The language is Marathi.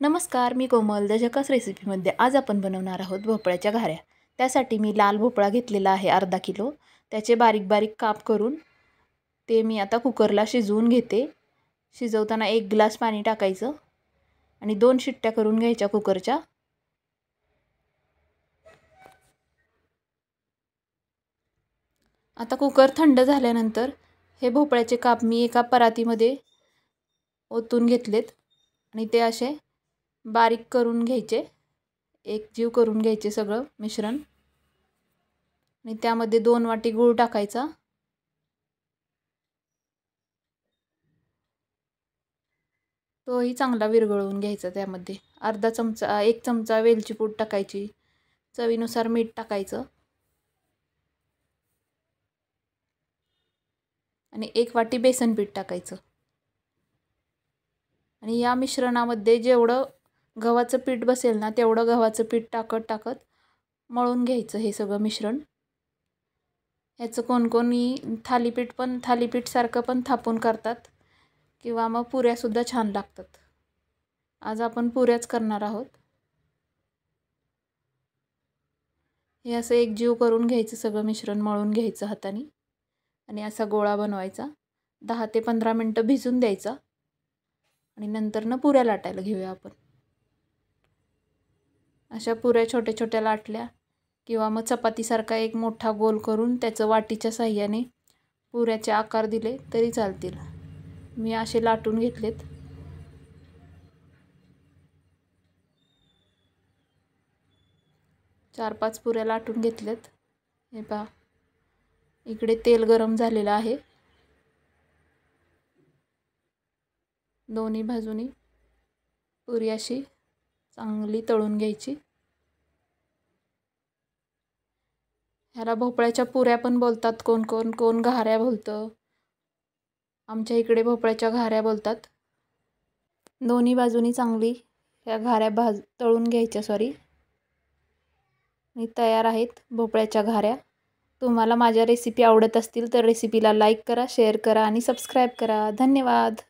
नमस्कार, मी कोमल द झकास रेसिपीमध्ये आज आपण बनवणार आहोत भोपळ्याच्या घाऱ्या। त्यासाठी मी लाल भोपळा घेतलेला आहे अर्धा किलो। त्याचे बारीक बारीक काप करून ते मी आता कुकरला शिजवून घेते। शिजवताना 1 ग्लास पाणी टाकायचं आणि 2 शिट्ट्या करून घ्यायच्या कुकरच्या। आता कुकर थंड झाल्यानंतर हे भोपळ्याचे काप मी एका परातीमध्ये ओतून घेतलेत आणि ते असे बारीक करून घ्यायचे, एकजीव करून घ्यायचे सगळं मिश्रण। आणि त्यामध्ये 2 वाटी गूळ टाकायचा, तोही चांगला विरघळवून घ्यायचा। त्यामध्ये अर्धा चमचा 1 चमचा वेलची पूड टाकायची, चवीनुसार मीठ टाकायचं आणि 1 वाटी बेसन पीठ टाकायचं। आणि या मिश्रणामध्ये जेवढं गव्हाचं पीठ बसेल ना तेवढं गव्हाचं पीठ टाकत मळून घ्यायचं हे सगळं मिश्रण। याचं कोणकोणी थालीपीठ सारखं पण थापून करतात किंवा मग पुऱ्या सुद्धा छान लागतात। आज आपण पुऱ्याच करणार आहोत। हे असं एकजीव करून घ्यायचं, सगळं मिश्रण मळून घ्यायचं हाताने आणि असा गोळा बनवायचा। 10 ते 15 मिनिटं भिजून द्यायचा आणि नंतर पुऱ्या लाटायला घेऊया आपण। अशा पुऱ्या छोट्या छोट्या लाटल्या किंवा मग चपातीसारखा एक मोठा गोल करून त्याचं वाटीच्या साहाय्याने पुऱ्याचे आकार दिले तरी चालतील। मी असे लाटून घेतलेत। चार 5 पुऱ्या लाटून घेतल्यात। हे पहा, इकडे तेल गरम झालेलं आहे। दोन्ही बाजूनी पुरी अशी चांगली तळून घ्यायची। ह्याला भोपळ्याच्या पुऱ्या पण बोलतात, कोण घाऱ्या बोलतं। आमच्या इकडे भोपळ्याच्या घाऱ्या बोलतात। दोन्ही बाजूनी चांगली ह्या घाऱ्या तळून घ्यायच्या आणि तयार आहेत भोपळ्याच्या घाऱ्या। तुम्हाला माझ्या रेसिपी आवडत असतील तर रेसिपीला लाईक करा, शेअर करा आणि सबस्क्राईब करा। धन्यवाद।